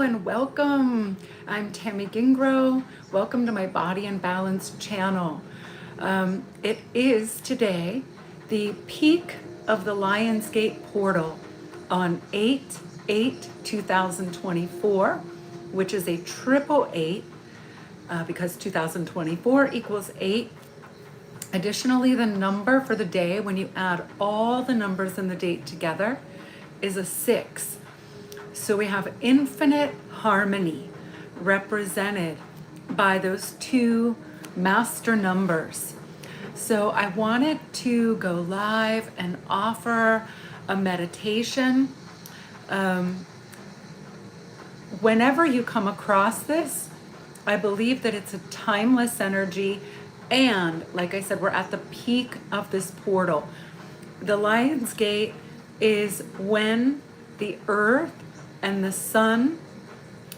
And welcome. I'm Tammy Gingro. Welcome to my Body and Balance channel. It is today the peak of the Lionsgate portal on 8/8/2024, which is a triple eight because 2024 equals 8. Additionally, the number for the day, when you add all the numbers in the date together, is a 6. So we have infinite harmony represented by those two master numbers. So I wanted to go live and offer a meditation. Whenever you come across this, I believe that it's a timeless energy. And like I said, we're at the peak of this portal. The Lion's Gate is when the earth and the sun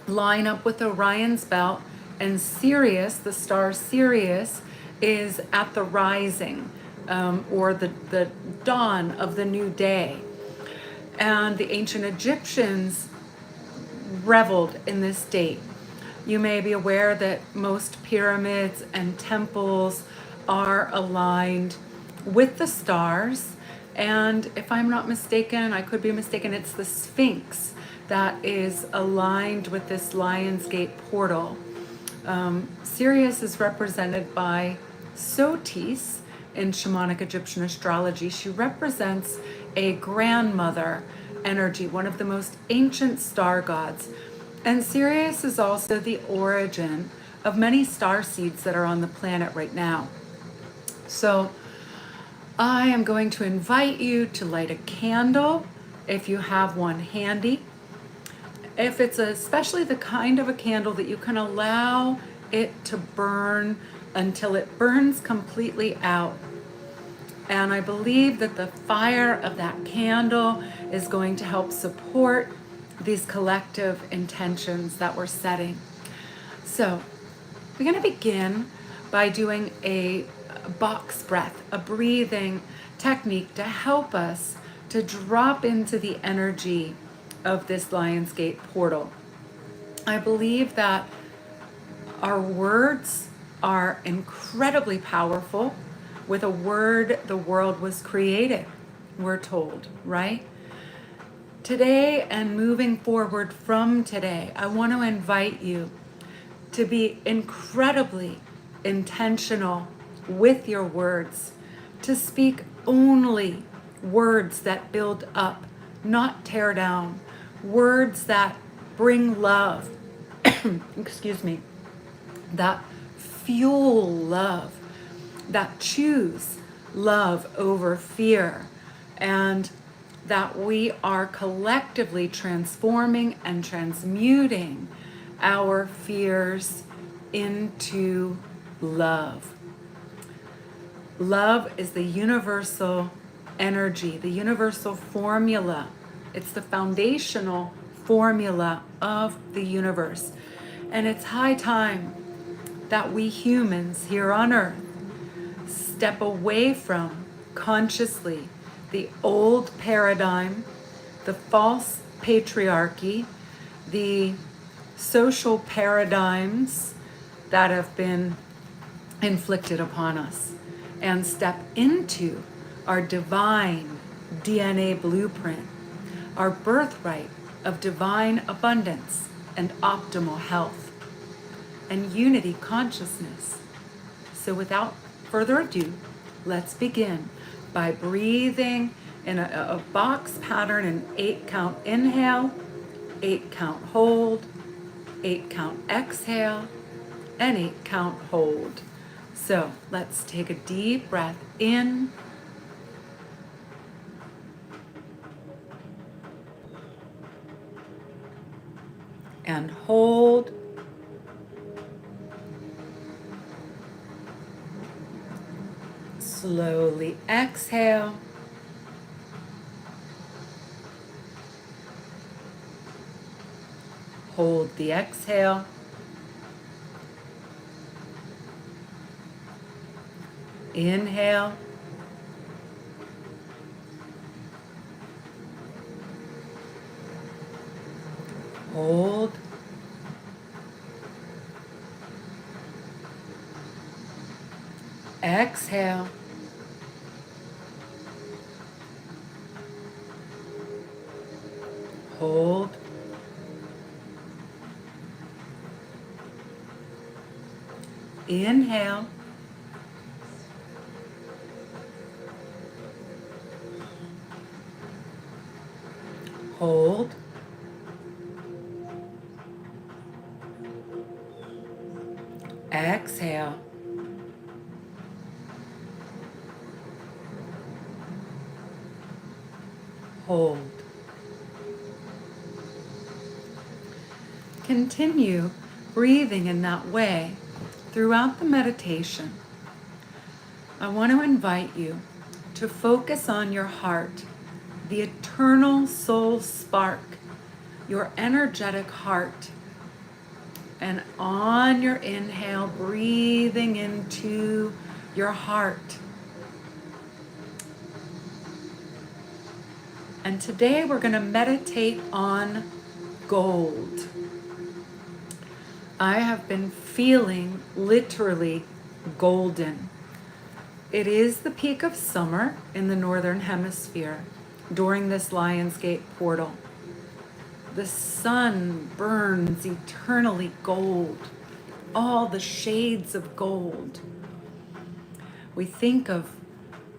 line up with Orion's belt, and Sirius, the star Sirius, is at the rising or the dawn of the new day. And the ancient Egyptians reveled in this date. You may be aware that most pyramids and temples are aligned with the stars. And if I'm not mistaken, I could be mistaken, it's the Sphinx that is aligned with this Lionsgate portal. Sirius is represented by Sotis in shamanic Egyptian astrology. She represents a grandmother energy, one of the most ancient star gods. And Sirius is also the origin of many star seeds that are on the planet right now. So I am going to invite you to light a candle if you have one handy. If it's especially the kind of a candle that you can allow it to burn until it burns completely out. And I believe that the fire of that candle is going to help support these collective intentions that we're setting. So we're going to begin by doing a box breath, a breathing technique to help us to drop into the energy of this Lionsgate portal. I believe that our words are incredibly powerful. With a word, the world was created, we're told, right? Today and moving forward from today, I want to invite you to be incredibly intentional with your words, to speak only words that build up, not tear down, words that bring love, excuse me, that fuel love, that choose love over fear, and that we are collectively transforming and transmuting our fears into love. Love is the universal energy, the universal formula. It's the foundational formula of the universe. And it's high time that we humans here on Earth step away from consciously the old paradigm, the false patriarchy, the social paradigms that have been inflicted upon us, and step into our divine DNA blueprint, our birthright of divine abundance and optimal health and unity consciousness. So without further ado, let's begin by breathing in a box pattern, an 8 count inhale, 8 count hold, 8 count exhale, and 8 count hold. So let's take a deep breath in and hold. Slowly exhale. Hold the exhale. Inhale. Hold. Exhale. Hold. Inhale. Hold. Exhale. Hold. Continue breathing in that way throughout the meditation. I want to invite you to focus on your heart, the eternal soul spark, your energetic heart. And on your inhale, breathing into your heart. And today we're going to meditate on gold. I have been feeling literally golden. It is the peak of summer in the Northern Hemisphere during this Lionsgate portal. The sun burns eternally gold, all the shades of gold. We think of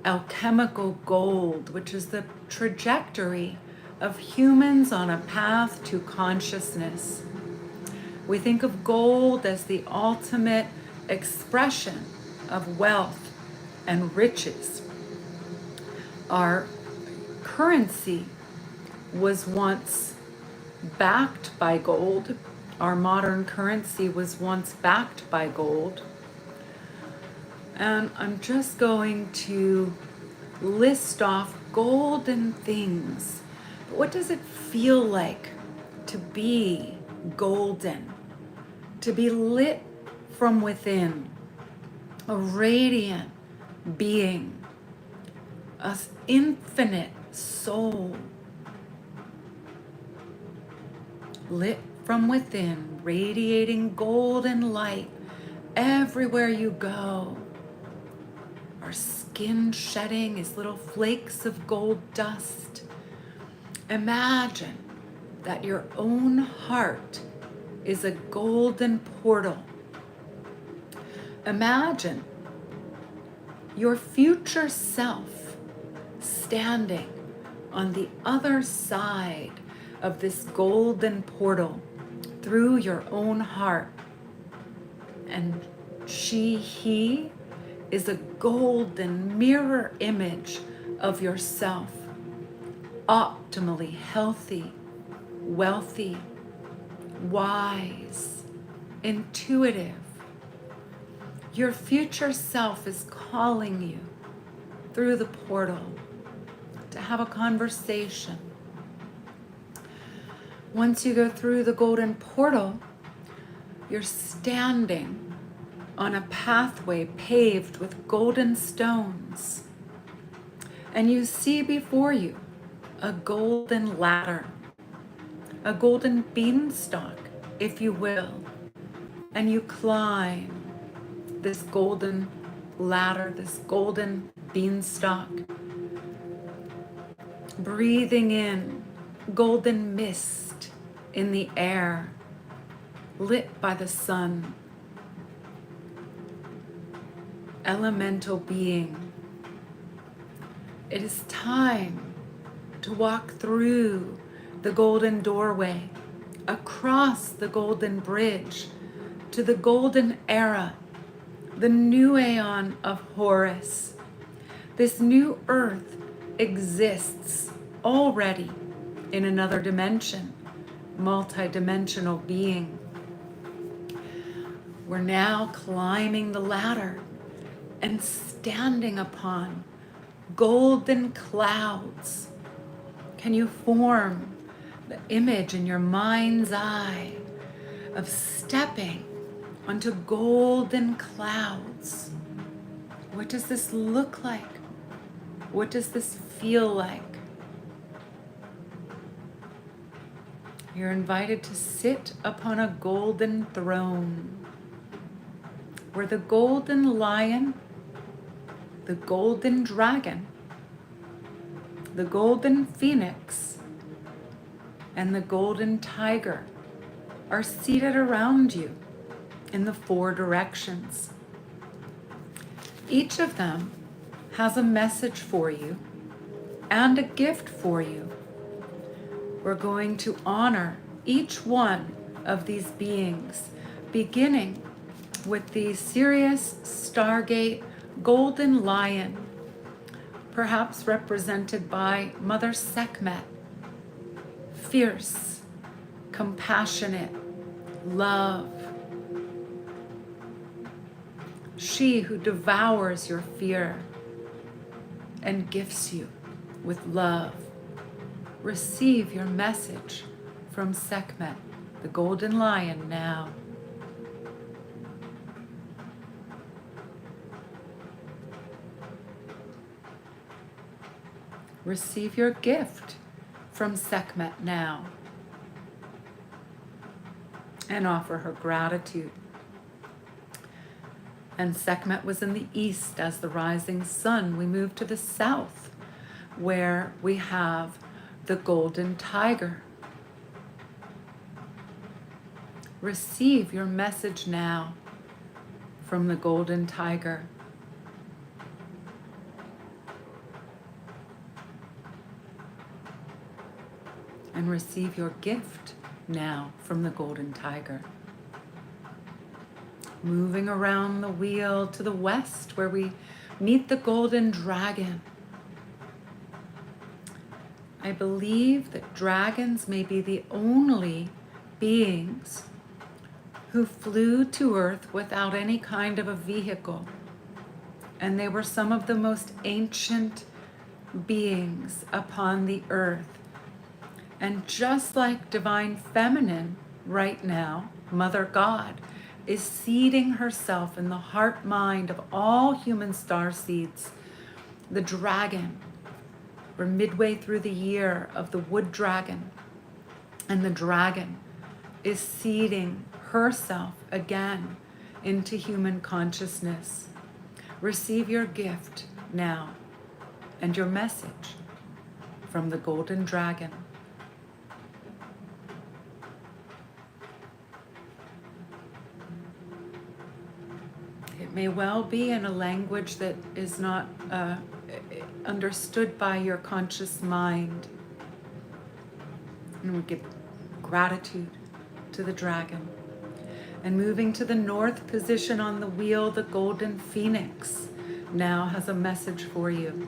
alchemical gold, which is the trajectory of humans on a path to consciousness. We think of gold as the ultimate expression of wealth and riches. Our currency was once backed by gold. Our modern currency was once backed by gold. And I'm just going to list off golden things. But what does it feel like to be golden? To be lit from within, a radiant being, an infinite soul, lit from within, radiating golden light everywhere you go. Our skin shedding is little flakes of gold dust. Imagine that your own heart is a golden portal. Imagine your future self standing on the other side of this golden portal through your own heart. And he is a golden mirror image of yourself, optimally healthy, wealthy, wise, intuitive. Your future self is calling you through the portal to have a conversation. Once you go through the golden portal, you're standing on a pathway paved with golden stones. And you see before you a golden ladder, a golden beanstalk, if you will. And you climb this golden ladder, this golden beanstalk, breathing in golden mist in the air, lit by the sun. Elemental being. It is time to walk through the golden doorway, across the golden bridge, to the golden era, the new aeon of Horus. This new earth exists already in another dimension, multi-dimensional being. We're now climbing the ladder and standing upon golden clouds. Can you form the image in your mind's eye of stepping onto golden clouds? What does this look like? What does this feel like? You're invited to sit upon a golden throne where the golden lion the golden dragon, the golden phoenix, and the golden tiger are seated around you in the 4 directions. Each of them has a message for you and a gift for you. We're going to honor each one of these beings, beginning with the Sirius Stargate Golden Lion, perhaps represented by Mother Sekhmet, fierce, compassionate, love. She who devours your fear and gifts you with love. Receive your message from Sekhmet, the Golden Lion, now. Receive your gift from Sekhmet now, and offer her gratitude. And Sekhmet was in the east as the rising sun. We move to the south, where we have the golden tiger. Receive your message now from the golden tiger. And receive your gift now from the golden tiger. Moving around the wheel to the west, where we meet the golden dragon. I believe that dragons may be the only beings who flew to Earth without any kind of a vehicle. And they were some of the most ancient beings upon the earth. And just like Divine Feminine right now, Mother God, is seeding herself in the heart mind of all human star seeds, the dragon, we're midway through the year of the wood dragon, and the dragon is seeding herself again into human consciousness. Receive your gift now and your message from the golden dragon. It may well be in a language that is not understood by your conscious mind. And we give gratitude to the dragon. And moving to the north position on the wheel, the golden phoenix now has a message for you.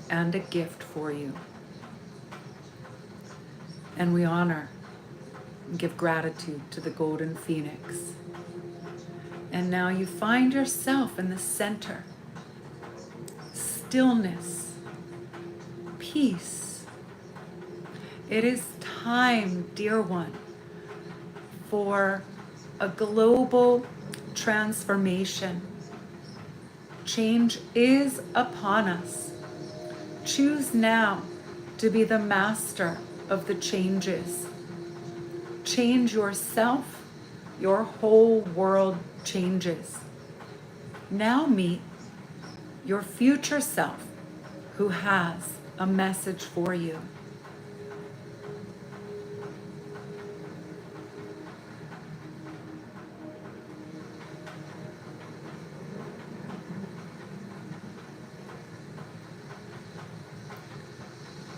And a gift for you. And we honor and give gratitude to the golden phoenix. And now you find yourself in the center. Stillness, peace. It is time, dear one, for a global transformation. Change is upon us. Choose now to be the master of the changes. Change yourself, your whole world changes. Now meet your future self who has a message for you.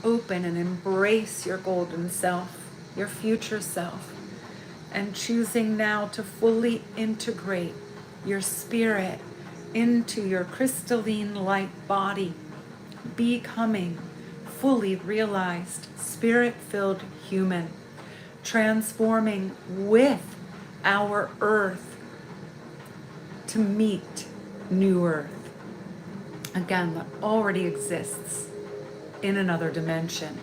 Open and embrace your golden self, your future self, and choosing now to fully integrate your spirit into your crystalline light body, becoming fully realized, spirit-filled human, transforming with our earth to meet new earth, again, that already exists in another dimension.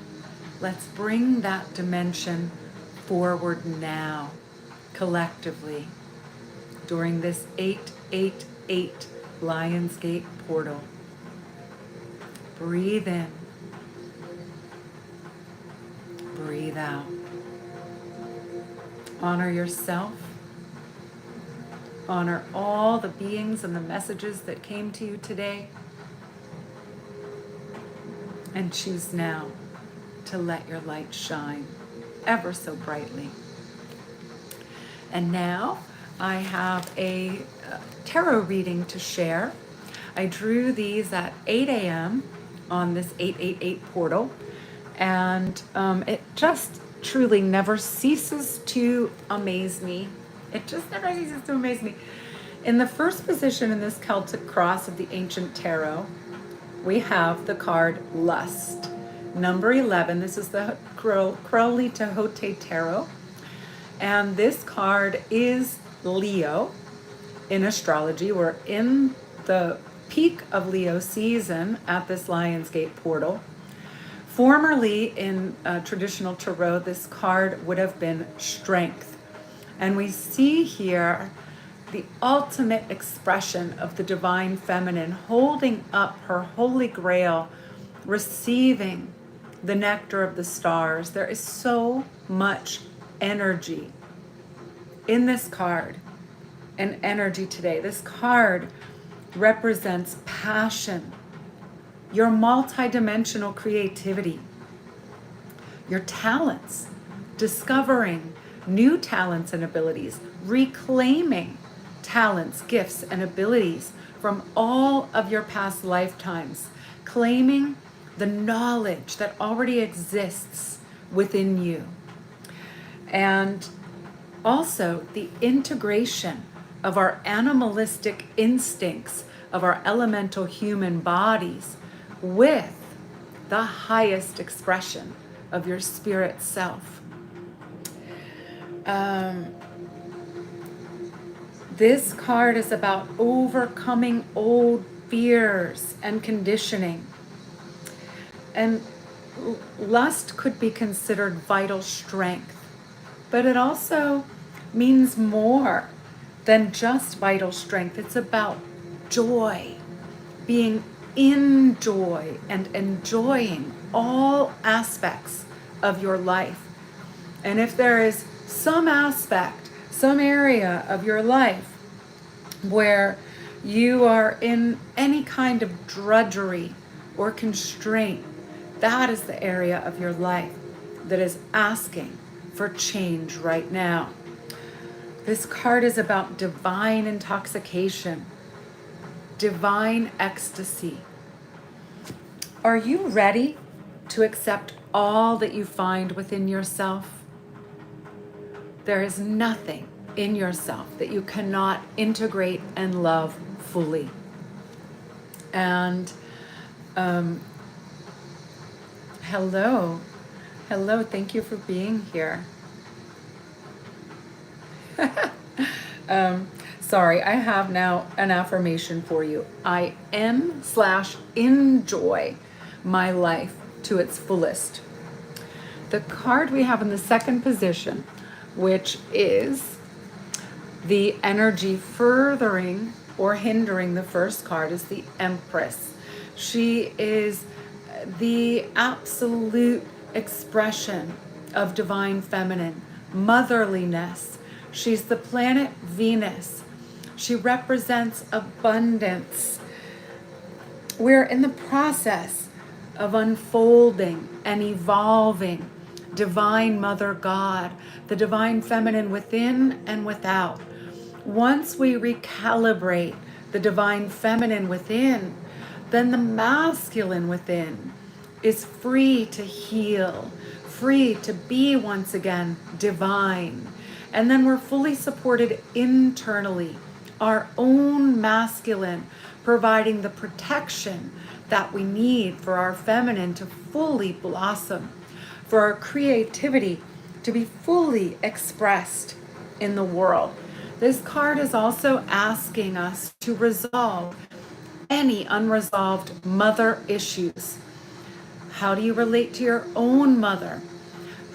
Let's bring that dimension forward now, collectively, during this 888 Lionsgate portal. Breathe in. Breathe out. Honor yourself. Honor all the beings and the messages that came to you today. And choose now to let your light shine ever so brightly. And now I have a tarot reading to share. I drew these at 8 a.m. on this 888 portal, and it just truly never ceases to amaze me. It just never ceases to amaze me. In the first position in this Celtic cross of the ancient tarot, we have the card Lust. Number 11, this is the Crowley Tehote Tarot. And this card is Leo in astrology. We're in the peak of Leo season at this Lionsgate portal. Formerly in traditional tarot, this card would have been Strength. And we see here the ultimate expression of the divine feminine holding up her holy grail, receiving the nectar of the stars. There is so much energy in this card and energy today. This card represents passion, your multidimensional creativity, your talents, discovering new talents and abilities, reclaiming talents, gifts, and abilities from all of your past lifetimes, claiming the knowledge that already exists within you. And also the integration of our animalistic instincts of our elemental human bodies with the highest expression of your spirit self. This card is about overcoming old fears and conditioning. And lust could be considered vital strength, but it also means more than just vital strength. It's about joy, being in joy and enjoying all aspects of your life. And if there is some aspect, some area of your life where you are in any kind of drudgery or constraint, that is the area of your life that is asking for change right now. This card is about divine intoxication, divine ecstasy. Are you ready to accept all that you find within yourself? There is nothing in yourself that you cannot integrate and love fully. And hello, thank you for being here. Sorry, I have now an affirmation for you. I am/enjoy my life to its fullest. The card we have in the second position, which is the energy furthering or hindering the first card, is the Empress. She is the absolute expression of divine feminine, motherliness. She's the planet Venus. She represents abundance. We're in the process of unfolding and evolving divine Mother God, the divine feminine within and without. Once we recalibrate the divine feminine within, then the masculine within is free to heal, free to be once again divine. And then we're fully supported internally, our own masculine providing the protection that we need for our feminine to fully blossom, for our creativity to be fully expressed in the world. This card is also asking us to resolve any unresolved mother issues. How do you relate to your own mother?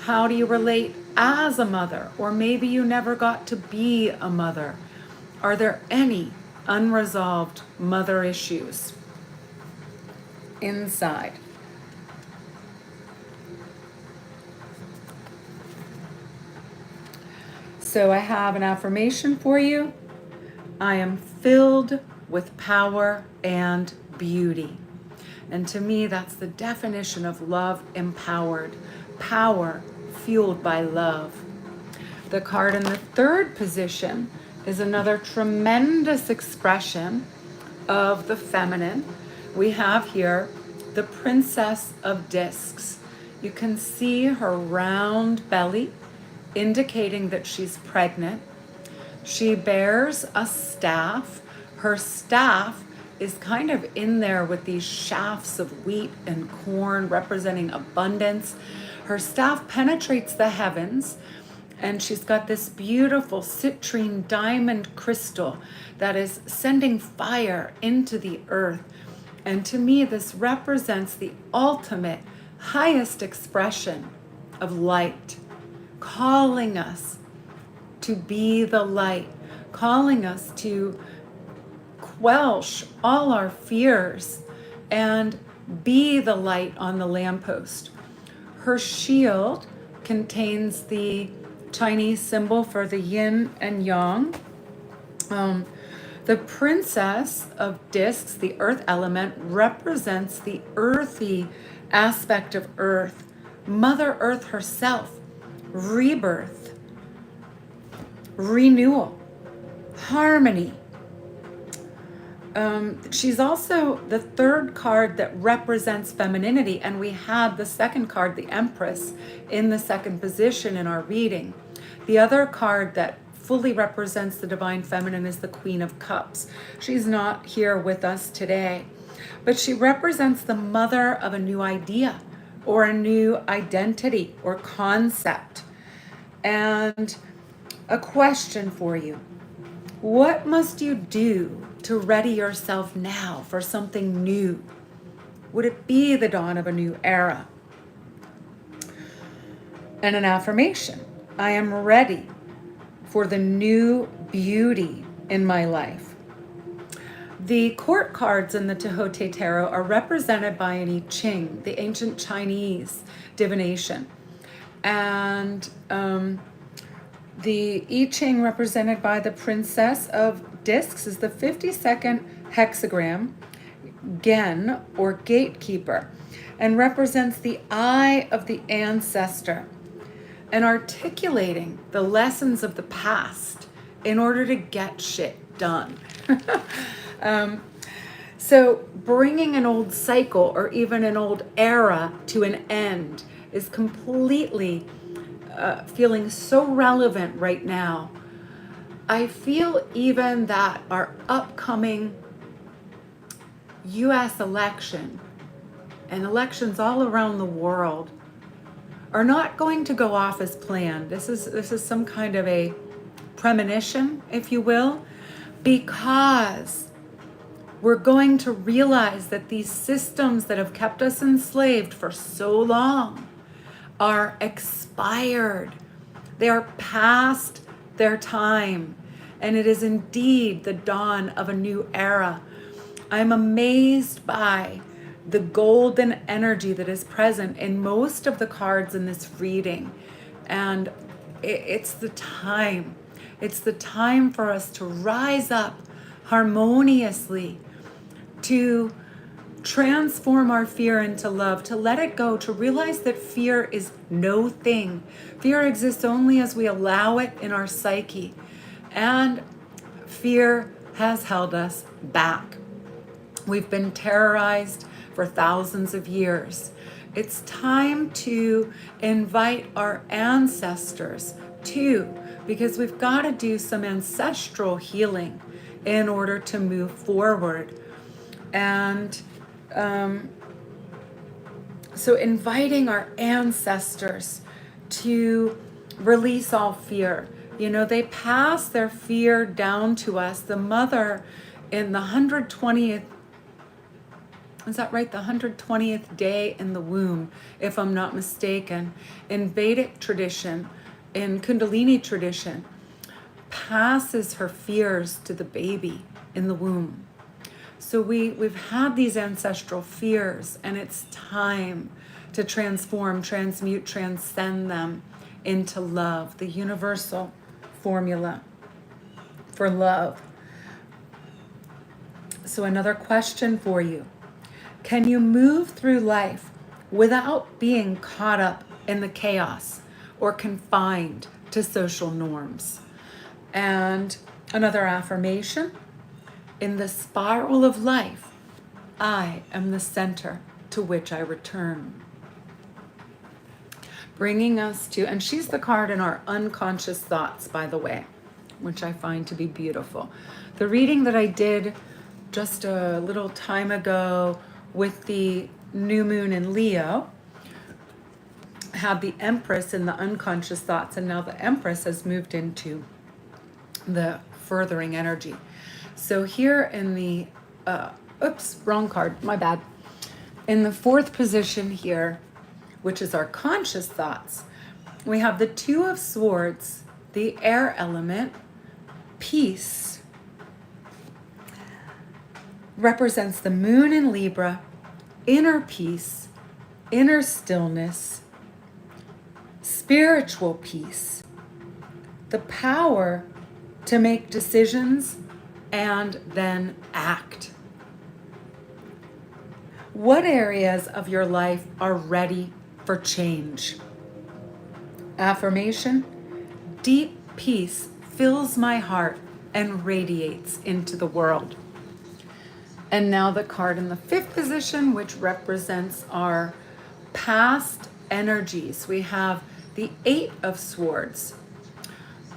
How do you relate as a mother? Or maybe you never got to be a mother. Are there any unresolved mother issues inside? So I have an affirmation for you. I am filled with power and beauty. And to me, that's the definition of love empowered. Power fueled by love. The card in the third position is another tremendous expression of the feminine. We have here the Princess of Discs. You can see her round belly, indicating that she's pregnant. She bears a staff. Her staff is kind of in there with these shafts of wheat and corn representing abundance. Her staff penetrates the heavens, and she's got this beautiful citrine diamond crystal that is sending fire into the earth. And to me, this represents the ultimate, highest expression of light, calling us to be the light, calling us to quelch all our fears and be the light on the lamppost. Her shield contains the Chinese symbol for the yin and yang. The Princess of Discs, the earth element, represents the earthy aspect of earth, Mother Earth herself, rebirth, renewal, harmony. She's also the third card that represents femininity, and we had the second card, the Empress, in the second position in our reading. The other card that fully represents the divine feminine is the Queen of Cups. She's not here with us today, but she represents the mother of a new idea or a new identity or concept. And a question for you: what must you do to ready yourself now for something new? Would it be the dawn of a new era? And an affirmation: I am ready for the new beauty in my life. The court cards in the Tehote Tarot are represented by an I Ching, the ancient Chinese divination. And the I Ching represented by the Princess of Discs is the 52nd hexagram, Gen, or gatekeeper, and represents the eye of the ancestor, and articulating the lessons of the past in order to get shit done. So bringing an old cycle or even an old era to an end is completely feeling so relevant right now. I feel even that our upcoming US election and elections all around the world are not going to go off as planned. This is some kind of a premonition, if you will, because we're going to realize that these systems that have kept us enslaved for so long are expired. They are past their time, and it is indeed the dawn of a new era. I'm amazed by the golden energy that is present in most of the cards in this reading. And it's the time. It's the time for us to rise up harmoniously, to transform our fear into love, to let it go, to realize that fear is no thing. Fear exists only as we allow it in our psyche. And fear has held us back. We've been terrorized for thousands of years. It's time to invite our ancestors too, because we've got to do some ancestral healing in order to move forward. And so inviting our ancestors to release all fear. You know, they pass their fear down to us. The mother in the 120th, is that right? The 120th day in the womb, if I'm not mistaken, in Vedic tradition, in Kundalini tradition, passes her fears to the baby in the womb. So we've had these ancestral fears, and it's time to transform, transmute, transcend them into love, the universal formula for love. So another question for you. Can you move through life without being caught up in the chaos or confined to social norms? And another affirmation. In the spiral of life, I am the center to which I return. Bringing us to, and she's the card in our unconscious thoughts, by the way, which I find to be beautiful. The reading that I did just a little time ago with the new moon in Leo had the Empress in the unconscious thoughts, and now the Empress has moved into the furthering energy. So here in the, wrong card, my bad. In the fourth position here, which is our conscious thoughts, we have the Two of Swords, the air element, peace, represents the moon in Libra, inner peace, inner stillness, spiritual peace, the power to make decisions and then act. What areas of your life are ready for change? Affirmation, deep peace fills my heart and radiates into the world. And now the card in the fifth position, which represents our past energies. We have the Eight of Swords.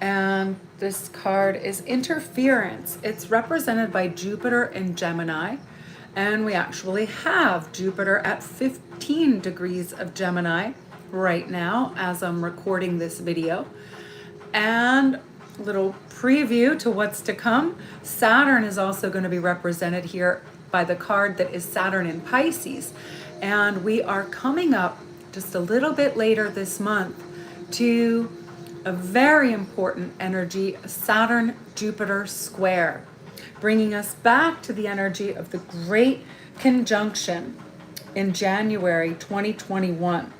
And this card is interference. It's represented by Jupiter in Gemini. And we actually have Jupiter at 15 degrees of Gemini right now as I'm recording this video. And a little preview to what's to come. Saturn is also going to be represented here by the card that is Saturn in Pisces. And we are coming up just a little bit later this month to a very important energy, Saturn-Jupiter square, bringing us back to the energy of the Great Conjunction in January 2021.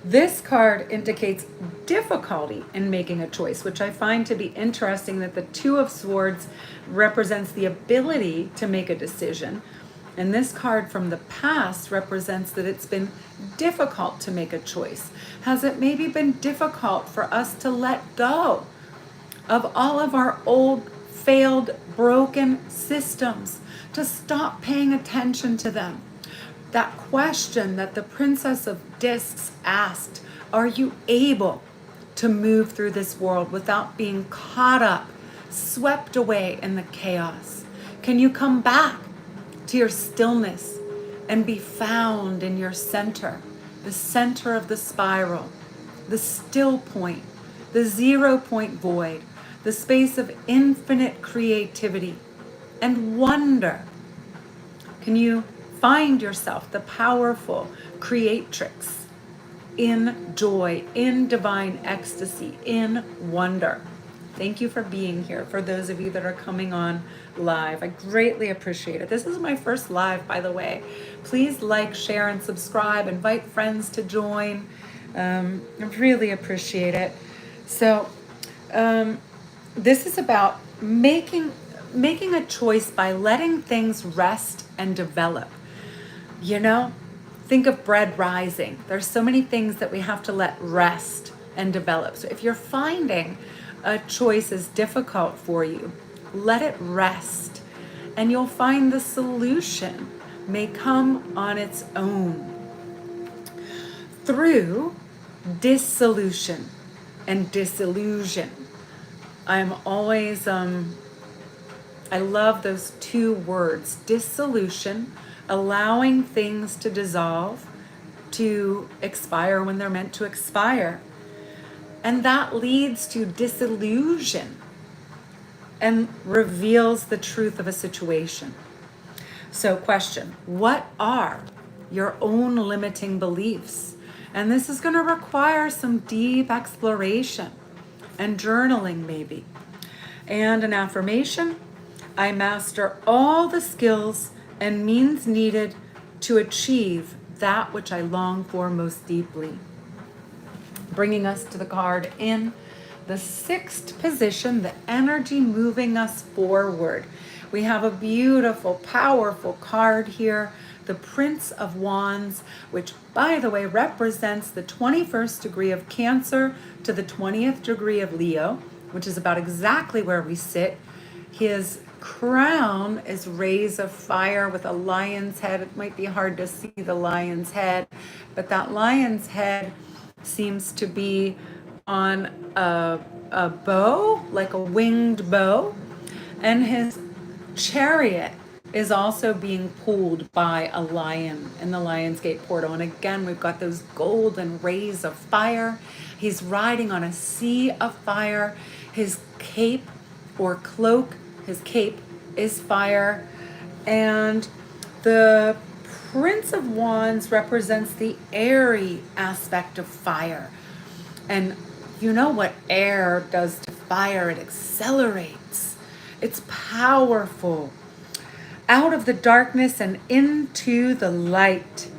This card indicates difficulty in making a choice, which I find to be interesting that the Two of Swords represents the ability to make a decision. And this card from the past represents that it's been difficult to make a choice. Has it maybe been difficult for us to let go of all of our old, failed, broken systems, to stop paying attention to them? That question that the Princess of Discs asked, are you able to move through this world without being caught up, swept away in the chaos? Can you come back to your stillness and be found in your center, the center of the spiral, the still point, the 0 point void, the space of infinite creativity and wonder? Can you find yourself the powerful creatrix in joy, in divine ecstasy, in wonder? Thank you for being here. For those of you that are coming on live, I greatly appreciate it. This is my first live, by the way. Please like, share, and subscribe. Invite friends to join. I really appreciate it. So this is about making a choice by letting things rest and develop. You know, think of bread rising. There's so many things that we have to let rest and develop. So if you're finding a choice is difficult for you, let it rest, and you'll find the solution may come on its own through dissolution and disillusion. I'm always, I love those two words, dissolution, allowing things to dissolve, to expire when they're meant to expire. And that leads to disillusion and reveals the truth of a situation. So question, what are your own limiting beliefs? And this is going to require some deep exploration and journaling maybe. And an affirmation, I master all the skills and means needed to achieve that which I long for most deeply. Bringing us to the card in the sixth position, the energy moving us forward. We have a beautiful, powerful card here, the Prince of Wands, which, by the way, represents the 21st degree of Cancer to the 20th degree of Leo, which is about exactly where we sit. His crown is rays of fire with a lion's head. It might be hard to see the lion's head, but that lion's head seems to be on a bow, like a winged bow, and his chariot is also being pulled by a lion in the Lionsgate portal. And again, we've got those golden rays of fire. He's riding on a sea of fire. His cape or cloak, his cape is fire. And the Prince of Wands represents the airy aspect of fire. And you know what air does to fire? It accelerates. It's powerful. Out of the darkness and into the light.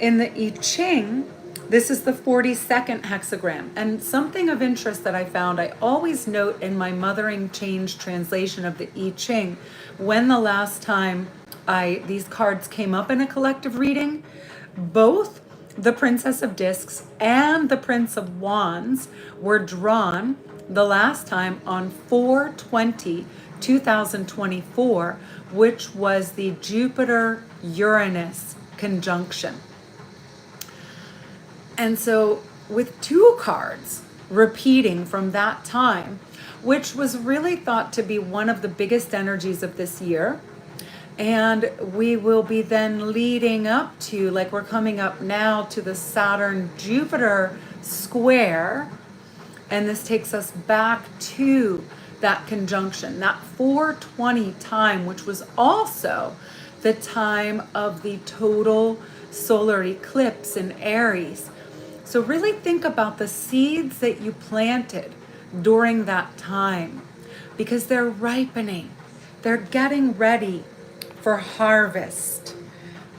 In the I Ching, this is the 42nd hexagram. And something of interest that I found, I always note in my Mothering Change translation of the I Ching, when the last time these cards came up in a collective reading, both the Princess of Discs and the Prince of Wands were drawn the last time on 4/20/2024, which was the Jupiter-Uranus conjunction. And so with two cards repeating from that time, which was really thought to be one of the biggest energies of this year, and we will be then leading up to, like we're coming up now to the Saturn-Jupiter square, and this takes us back to that conjunction, that 420 time, which was also the time of the total solar eclipse in Aries. So really think about the seeds that you planted during that time, because they're ripening. They're getting ready for harvest.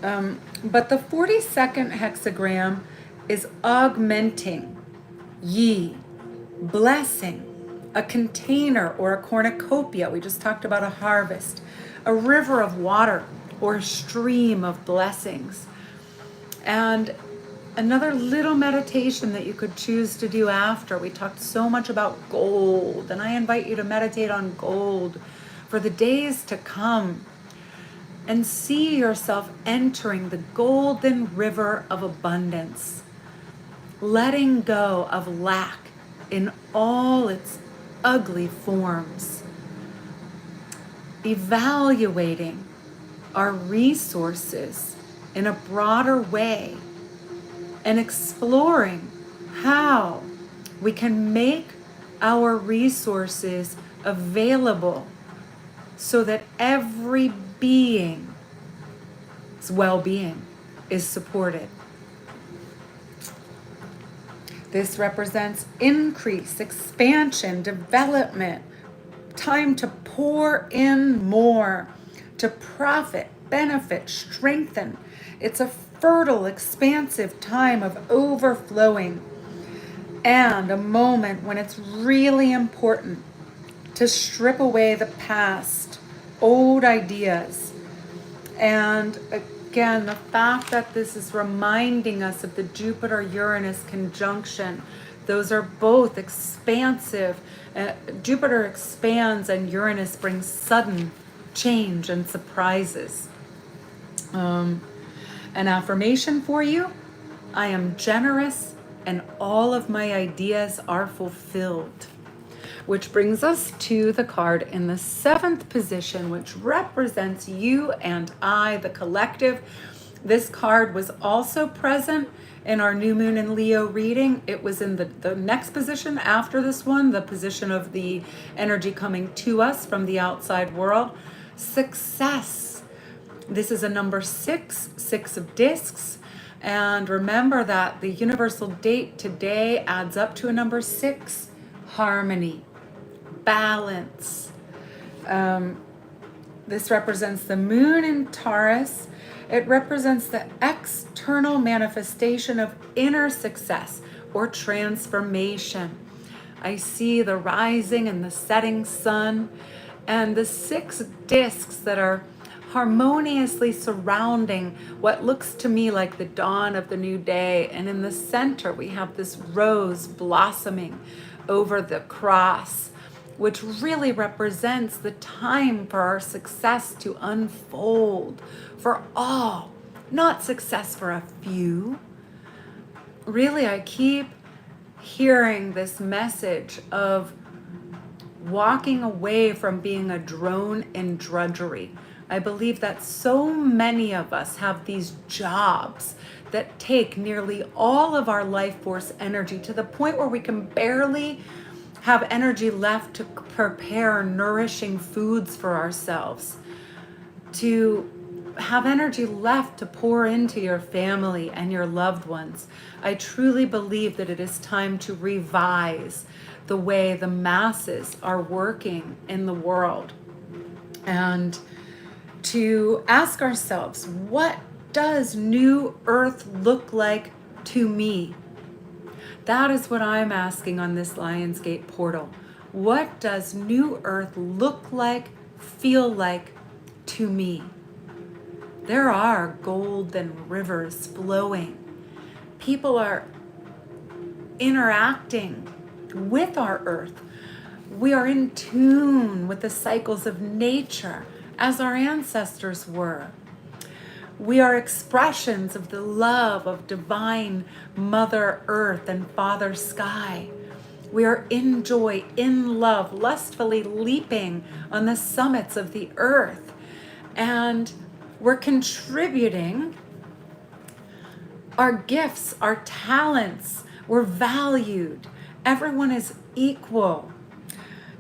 But the 42nd hexagram is augmenting, yi, blessing, a container or a cornucopia. We just talked about a harvest, a river of water or a stream of blessings. And another little meditation that you could choose to do after. We talked so much about gold, and I invite you to meditate on gold for the days to come and see yourself entering the golden river of abundance, letting go of lack in all its ugly forms, evaluating our resources in a broader way, and exploring how we can make our resources available so that every being's well-being is supported. This represents increase, expansion, development, time to pour in more, to profit, benefit, strengthen. It's a fertile, expansive time of overflowing, and a moment when it's really important to strip away the past, old ideas. And again, the fact that this is reminding us of the Jupiter-Uranus conjunction, those are both expansive. Jupiter expands and Uranus brings sudden change and surprises. An affirmation for you: I am generous and all of my ideas are fulfilled. Which brings us to the card in the 7th position, which represents you and I, the collective. This card was also present in our new moon in Leo reading. It was in the next position after this one, the position of the energy coming to us from the outside world. Success. This is a number 6, 6 of discs. And remember that the universal date today adds up to a number 6, harmony, balance. This represents the moon in Taurus. It represents the external manifestation of inner success or transformation. I see the rising and the setting sun, And the 6 discs that are harmoniously surrounding what looks to me like the dawn of the new day. And in the center, we have this rose blossoming over the cross, which really represents the time for our success to unfold for all, not success for a few. Really, I keep hearing this message of walking away from being a drone in drudgery. I believe that so many of us have these jobs that take nearly all of our life force energy to the point where we can barely have energy left to prepare nourishing foods for ourselves, to have energy left to pour into your family and your loved ones. I truly believe that it is time to revise the way the masses are working in the world and to ask ourselves, what does New Earth look like to me? That is what I'm asking on this Lionsgate portal. What does New Earth look like, feel like to me? There are golden rivers flowing. People are interacting with our earth. We are in tune with the cycles of nature as our ancestors were. We are expressions of the love of divine Mother Earth and Father Sky. We are in joy, in love, lustfully leaping on the summits of the earth. And we're contributing our gifts, our talents. We're valued. Everyone is equal.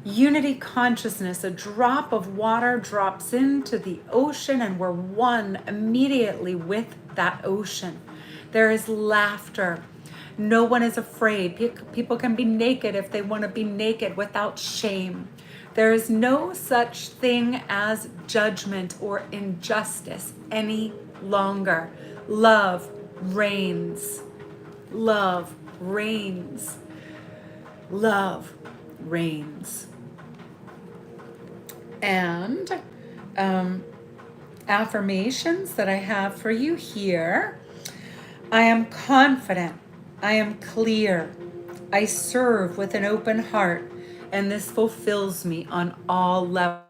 Unity consciousness, a drop of water drops into the ocean and we're one immediately with that ocean. There is laughter. No one is afraid. People can be naked if they want to be naked without shame. There is no such thing as judgment or injustice any longer. Love reigns. Love reigns. Love reigns. And affirmations that I have for you here. I am confident. I am clear. I serve with an open heart, and this fulfills me on all levels.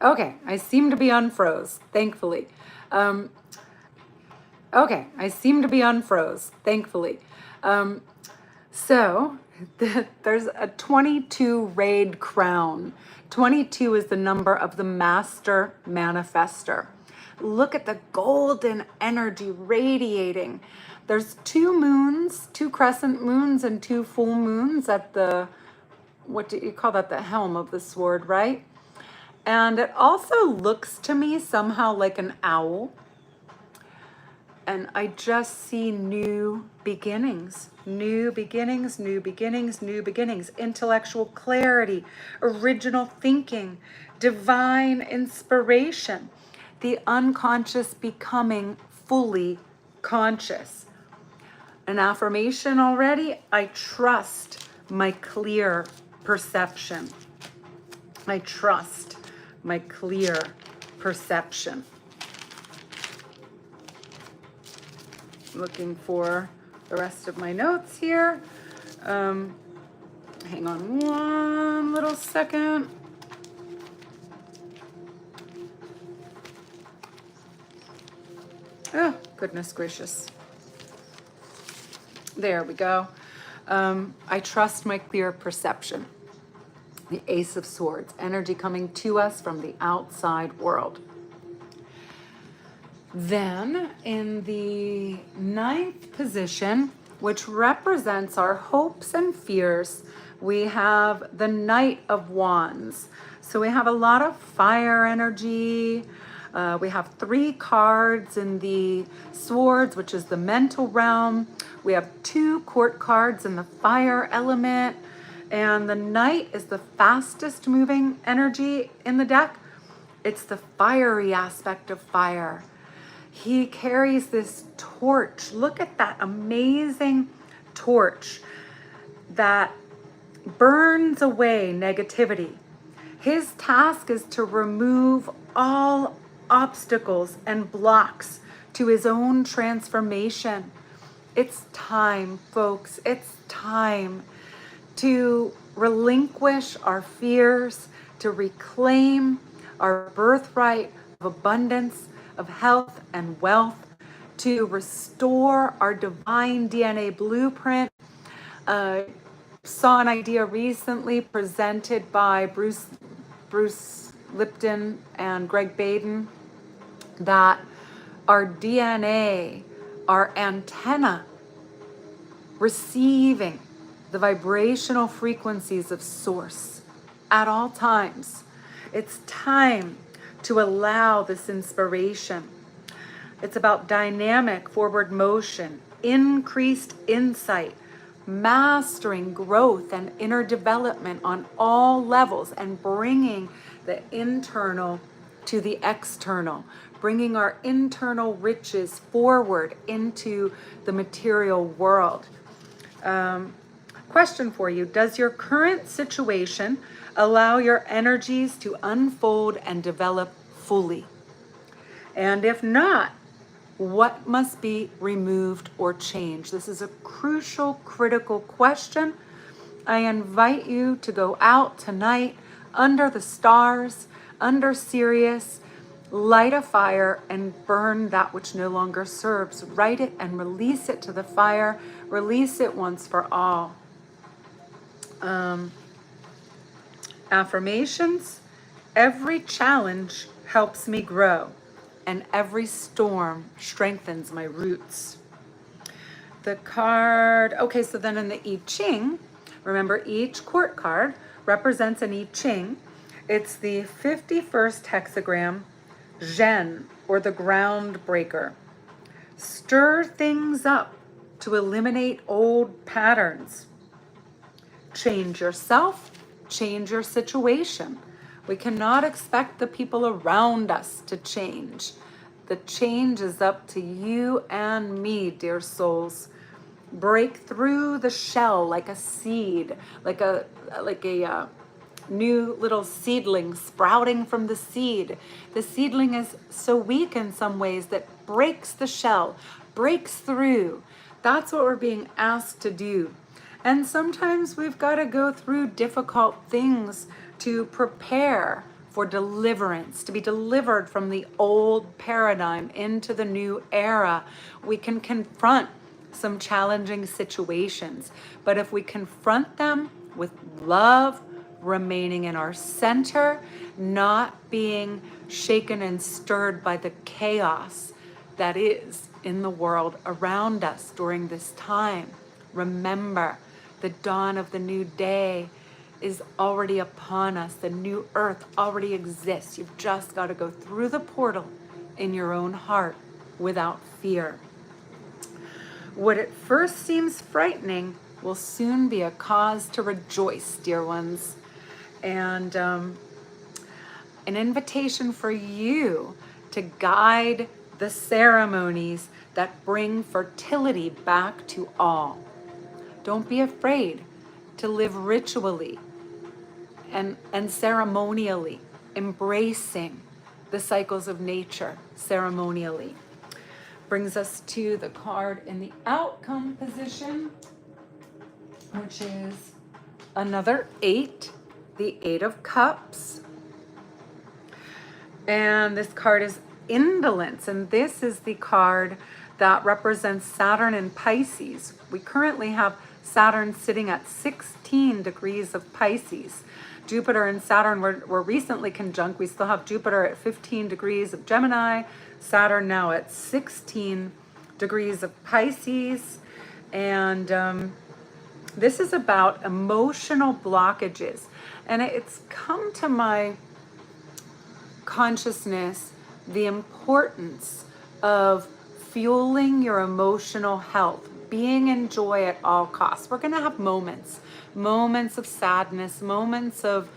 Okay, I seem to be unfroze, thankfully. Um, okay, I seem to be unfroze, thankfully. So there's a 22 rayed crown. 22 is the number of the master manifester. Look at the golden energy radiating. There's 2 moons, 2 crescent moons and 2 full moons at the, what do you call that, the helm of the sword, right? And it also looks to me somehow like an owl. And I just see new beginnings, new beginnings, new beginnings, new beginnings, intellectual clarity, original thinking, divine inspiration, the unconscious becoming fully conscious. An affirmation already, I trust my clear perception. I trust my clear perception. Looking for the rest of my notes here. Hang on one little second. Oh, goodness gracious. There we go. I trust my clear perception. The Ace of Swords, energy coming to us from the outside world. Then in the 9th position, which represents our hopes and fears, we have the Knight of Wands. So we have a lot of fire energy, We have 3 cards in the swords, which is the mental realm. We have 2 court cards in the fire element. And the knight is the fastest moving energy in the deck. It's the fiery aspect of fire. He carries this torch. Look at that amazing torch that burns away negativity. His task is to remove all obstacles and blocks to his own transformation. It's time, folks. It's time to relinquish our fears, to reclaim our birthright of abundance, of health and wealth, to restore our divine DNA blueprint. Saw an idea recently presented by Bruce Lipton and Greg Baden that our DNA, our antenna, receiving the vibrational frequencies of source at all times. It's time to allow this inspiration. It's about dynamic forward motion, increased insight, mastering growth and inner development on all levels, and bringing the internal to the external, bringing our internal riches forward into the material world. Question for you: does your current situation allow your energies to unfold and develop fully? And if not, what must be removed or changed? This is a crucial, critical question. I invite you to go out tonight under the stars, under Sirius, light a fire and burn that which no longer serves. Write it and release it to the fire. Release it once for all. Affirmations: every challenge helps me grow, and every storm strengthens my roots. The card, okay, so then in the I Ching, remember each court card represents an I Ching. It's the 51st hexagram, Zhen, or the ground breaker. Stir things up to eliminate old patterns. Change yourself, change your situation. We cannot expect the people around us to change. The change is up to you and me, dear souls. Break through the shell like a seed, like a new little seedling sprouting from the seed. The seedling is so weak in some ways that breaks the shell, breaks through. That's what we're being asked to do. And sometimes we've got to go through difficult things to prepare for deliverance, to be delivered from the old paradigm into the new era. We can confront some challenging situations, but if we confront them with love, remaining in our center, not being shaken and stirred by the chaos that is in the world around us during this time. Remember, the dawn of the new day is already upon us. The new earth already exists. You've just got to go through the portal in your own heart without fear. What at first seems frightening will soon be a cause to rejoice, dear ones. And an invitation for you to guide the ceremonies that bring fertility back to all. Don't be afraid to live ritually and ceremonially, embracing the cycles of nature ceremonially. Brings us to the card in the outcome position, which is another 8, the 8 of Cups. And this card is indolence, and this is the card that represents Saturn and Pisces. We currently have Saturn sitting at 16 degrees of Pisces. Jupiter and Saturn were recently conjunct. We still have Jupiter at 15 degrees of Gemini, Saturn now at 16 degrees of Pisces. And this is about emotional blockages. And it's come to my consciousness the importance of fueling your emotional health, being in joy at all costs. We're going to have moments of sadness, moments of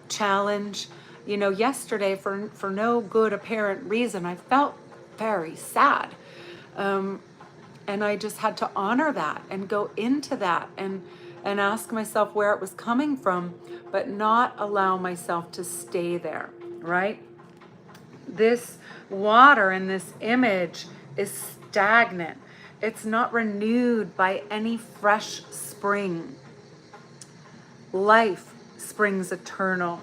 challenge. You know, yesterday, for no good apparent reason, I felt very sad. And I just had to honor that and go into that and ask myself where it was coming from, but not allow myself to stay there, right? This water in this image is stagnant. It's not renewed by any fresh spring. Life springs eternal.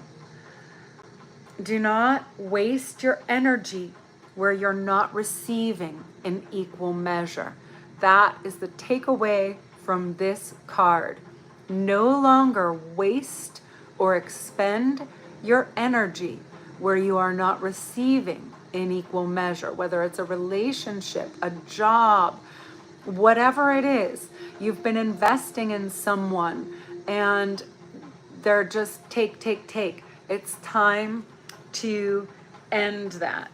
Do not waste your energy where you're not receiving in equal measure. That is the takeaway from this card. No longer waste or expend your energy where you are not receiving in equal measure, whether it's a relationship, a job, whatever it is. You've been investing in someone and they're just take. It's time to end that.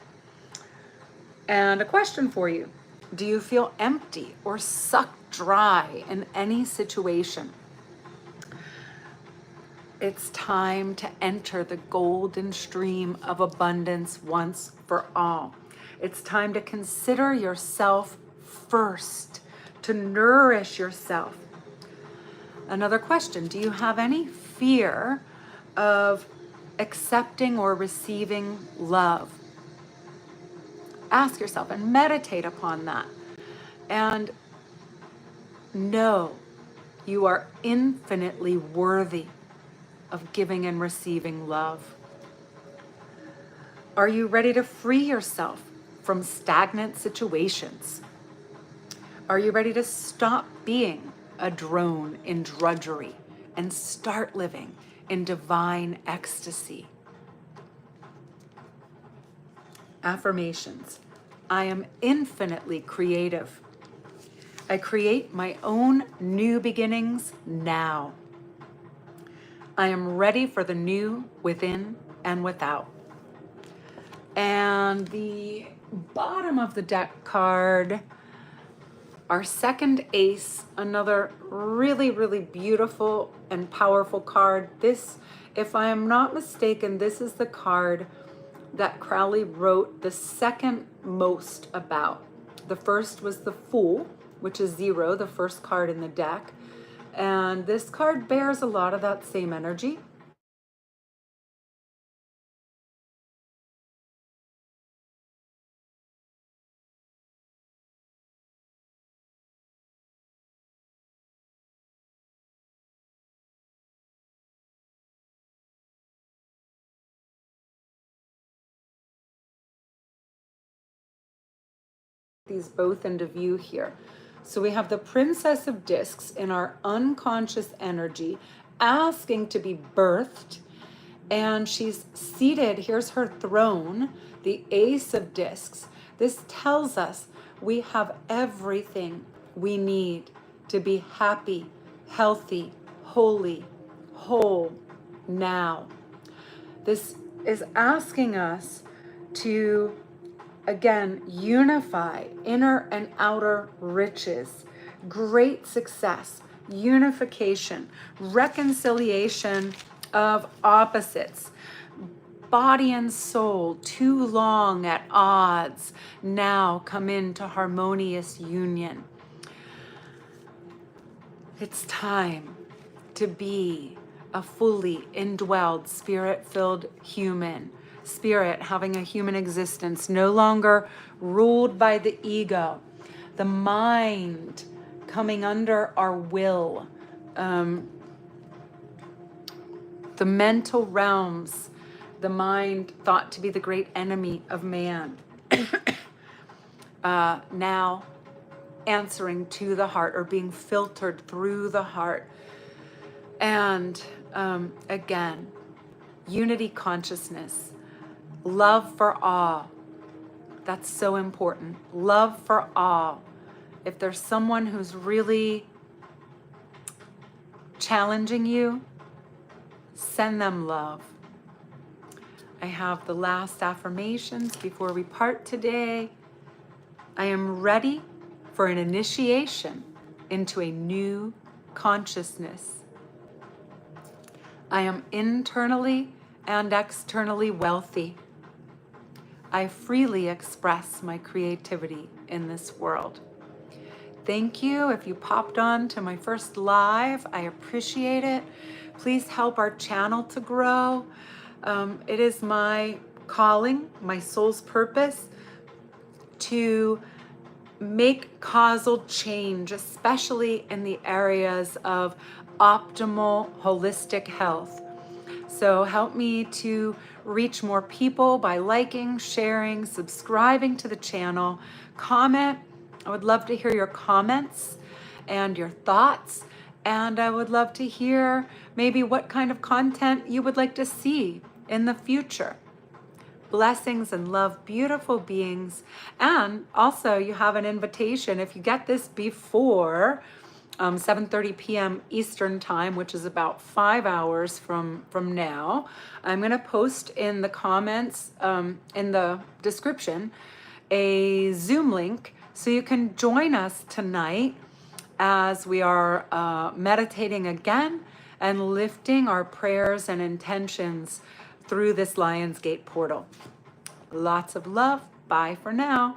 And a question for you. Do you feel empty or sucked dry in any situation? It's time to enter the golden stream of abundance once for all. It's time to consider yourself first, to nourish yourself. Another question. Do you have any fear of accepting or receiving love? Ask yourself and meditate upon that. And know you are infinitely worthy of giving and receiving love. Are you ready to free yourself from stagnant situations? Are you ready to stop being a drone in drudgery and start living in divine ecstasy? Affirmations. I am infinitely creative. I create my own new beginnings now. I am ready for the new within and without. And the bottom of the deck card, our second ace, another really, really beautiful and powerful card. This, if I am not mistaken, this is the card that Crowley wrote the second most about. The first was the Fool, which is 0, the first card in the deck. And this card bears a lot of that same energy. These both into view here. So we have the Princess of Discs in our unconscious energy asking to be birthed, and she's seated. Here's her throne, the Ace of Discs. This tells us we have everything we need to be happy, healthy, holy, whole now. This is asking us to, again, unify inner and outer riches, great success, unification, reconciliation of opposites, body and soul, too long at odds, now come into harmonious union. It's time to be a fully indwelled, spirit-filled human. Spirit having a human existence, no longer ruled by the ego. The mind coming under our will. The mental realms, the mind thought to be the great enemy of man. Now answering to the heart or being filtered through the heart. And again, unity consciousness, love for all. That's so important. Love for all. If there's someone who's really challenging you, send them love. I have the last affirmations before we part today. I am ready for an initiation into a new consciousness. I am internally and externally wealthy. I freely express my creativity in this world. Thank you. If you popped on to my first live, I appreciate it. Please help our channel to grow. It is my calling, my soul's purpose to make causal change, especially in the areas of optimal holistic health. So help me to reach more people by liking, sharing, subscribing to the channel, comment. I would love to hear your comments and your thoughts. And I would love to hear maybe what kind of content you would like to see in the future. Blessings and love, beautiful beings. And also you have an invitation. If you get this before 7:30 p.m. Eastern time, which is about 5 hours from now, I'm going to post in the comments, in the description, a Zoom link so you can join us tonight as we are meditating again and lifting our prayers and intentions through this Lionsgate portal. Lots of love. Bye for now.